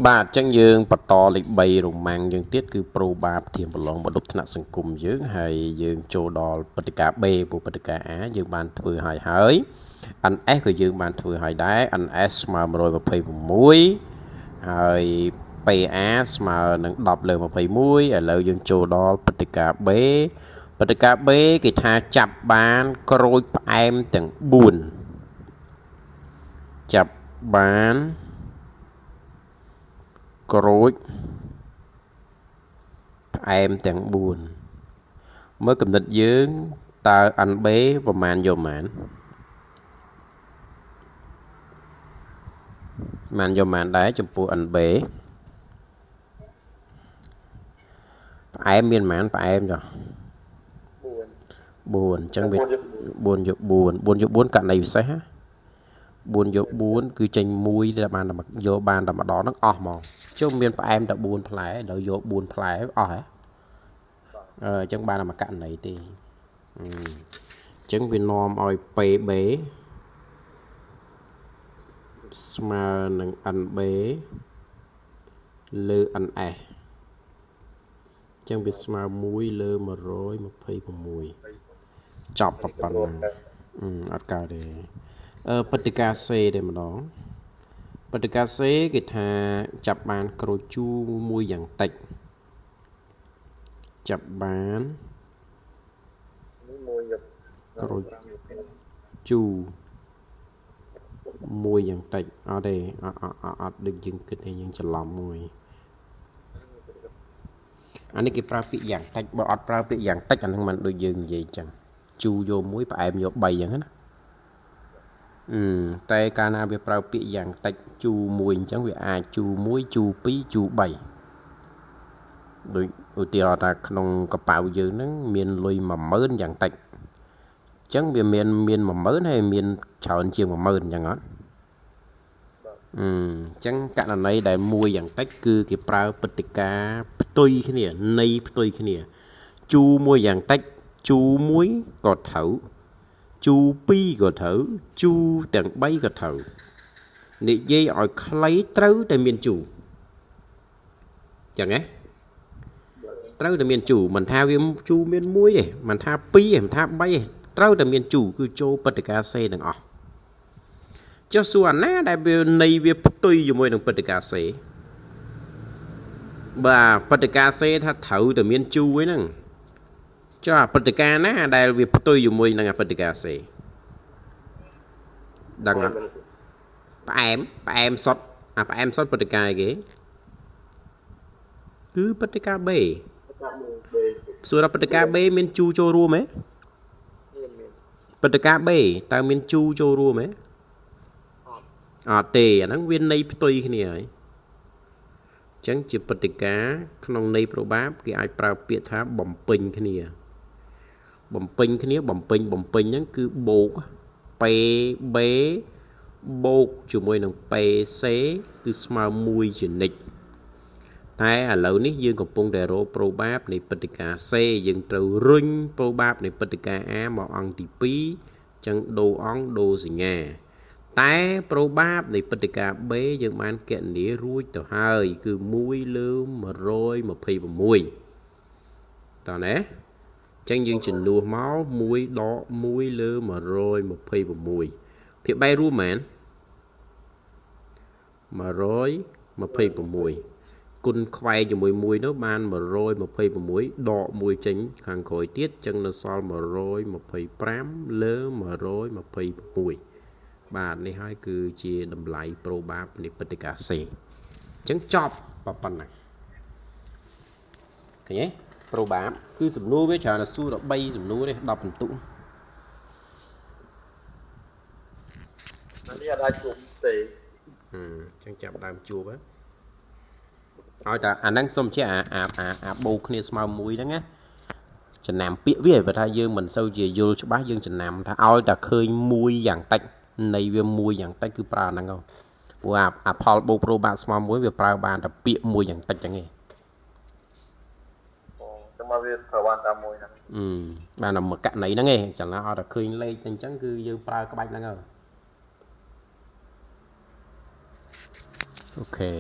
បាទចឹងយើងបន្តលេខ3រ៉ូម៉ាំងយើងទៀតគឺប្រូបាប្រធានប្រឡងបដប់ថ្នាក់សង្គមយើងហើយយើងចូលដល់ព្រឹត្តិការណ៍ B ព្រោះព្រឹត្តិការណ៍ A យើងបានធ្វើហើយ NS ក៏យើងបានធ្វើហើយដែរ NS ស្មើ126ហើយ PA ស្មើនឹង10លើ21ឥឡូវយើងចូលដល់ព្រឹត្តិការណ៍ B ព្រឹត្តិការណ៍ B គេថាចាប់បានក្រូចផ្អែមទាំង4ចាប់បានក្រូចផ្អែមទាំង4មើលកំណត់យើងតើ NB ប្រមាណយកប្រមាណយកប្រមាណដែរចំពោះ NB ផ្អែមមានប្រមាណផ្អែមចុះ4អញ្ចឹងវា4យក4ករណីពិសេស4យក4គឺចេញ1ដែលបានយកបានតែម្ដងហ្នឹងអស់ហ្មងជុំមានផ្អែមតែ4ផ្លែដល់យក4ផ្លែអស់ហ៎អញ្ចឹងបានតែមួយករណីទេអញ្ចឹងវានាំឲ្យ PB ស្មើនឹង NB លើ NS អញ្ចឹងវាស្មើ1លើ126ចប់ប៉ុណ្ណឹងអត់កើតទេព្រឹត្តិការណ៍ C តែម្ដងព្រឹត្តិការណ៍ C គេថាចាប់បានក្រូចជូរមួយយ៉ាងតិចចាប់បានក្រូចជូរមួយយ៉ាងតិចអត់ទេអត់ដូចយើងគិតថាយើងច្រឡំមួយអានេះគេប្រើពាក្យយ៉ាងតិចបើអត់ប្រើពាក្យយ៉ាងតិចអាហ្នឹងមិនដូចយើងនិយាយចឹងជូរយក1ផ្អែមយក3ចឹងណាតែកាលណាវាប្រើពាក្យយ៉ាងតិចជូរ1អញ្ចឹងវាអាចជូរ1ជូរ2ជូរ3ដូចឧទាហរណ៍ថាក្នុងកប៉ៅយើងហ្នឹងមានលុយ10000យ៉ាងតិចអញ្ចឹងវាមាន10000ហើយមានច្រើនជាង10000អញ្ចឹងអត់អញ្ចឹងករណីដែល1យ៉ាងតិចគឺគេប្រើព្រឹត្តិការណ៍ផ្ទុយគ្នានៃផ្ទុយគ្នាជូរ1យ៉ាងតិចជូរ1ក៏ត្រូវជូរ2ក៏ត្រូវជូរទាំង3ក៏ត្រូវនិយាយឲ្យខ្លីត្រូវតែមានជូរចឹងណាត្រូវតែមានជូរមិនថាវាជូរមាន1ទេមិនថា2ទេមិនថា3ទេត្រូវតែមានជូរគឺចូលព្រឹត្តិការណ៍ C ទាំងអស់ចុះសួរអាណាដែលវានៃវាផ្ទុយជាមួយនឹងព្រឹត្តិការណ៍ C បាទព្រឹត្តិការណ៍ C ថាត្រូវតែមានជូរឯហ្នឹងចុះព្រឹត្តិការណ៍ណាដែលវាផ្ទុយជាមួយនឹងព្រឹត្តិការណ៍ C ដឹងអត់ផ្អែមសុតផ្អែមសុតព្រឹត្តិការណ៍អីគេគឺព្រឹត្តិការណ៍ B សួរថាព្រឹត្តិការណ៍ B មានជូរចូលរួមទេព្រឹត្តិការណ៍ B តើមានជូរចូលរួមទេអត់ទេអាហ្នឹងវានៃផ្ទុយគ្នាហើយអញ្ចឹងជាព្រឹត្តិការណ៍ក្នុងន័យប្របាបគេអាចប្រើពាក្យថាបំពេញគ្នាបំពេញហ្នឹងគឺបូក PB បូកជាមួយនឹង PC គឺស្មើ1ជានិច្ចតែឥឡូវនេះយើងកំពុងតែរកប្រូបាបនៃព្រឹត្តិការណ៍ C យើងត្រូវរុញប្រូបាបនៃព្រឹត្តិការណ៍ A មកអង្គទី2អញ្ចឹងដូរអង្គដូរសញ្ញាតែប្រូបាបនៃព្រឹត្តិការណ៍ B យើងបានគណនារួចទៅហើយគឺ1លើ126តើណាអញ្ចឹងយើងចំនួនមក1ដក1លើ126ភាគ3រួមមែន126គុណខ្វែងជាមួយ1នោះបាន126ដក1ចេញខាងក្រោយទៀតអញ្ចឹងនៅសល់125លើ126បាទនេះហើយគឺជាតម្លៃប្រូបាបនៃព្រឹត្តិការណ៍ C អញ្ចឹងចប់ប៉ុណ្ណាឃើញទេប្រូបាបគឺសំណួរវាច្រើនតែសួរដល់3សំណួរទេ10ពិន្ទុនេះអត់អាចជួបទេអញ្ចឹងចាប់ដើមជួបហ៎ឲ្យតែអាហ្នឹងសុំជាអាបូកគ្នាស្មើ1ហ្នឹងណាចំណាំពាក្យវាបើថាយើងមិនសូវជាយល់ច្បាស់យើងចំណាំថាឲ្យតែឃើញ1យ៉ាងតិចនៃវា1យ៉ាងតិចគឺប្រើហ្នឹងហ៎ព្រោះអាផលបូកប្រូបាបស្មើ1វាប្រើបានតែពាក្យ1យ៉ាងតិចចឹងឯងចាំមកវាប្រើបានតាម1ហ្នឹងបានតែមួយករណីហ្នឹងឯងចាំណាឲ្យតែឃើញលេខអញ្ចឹងគឺយើងប្រើក្បាច់ហ្នឹងហ៎អូខេ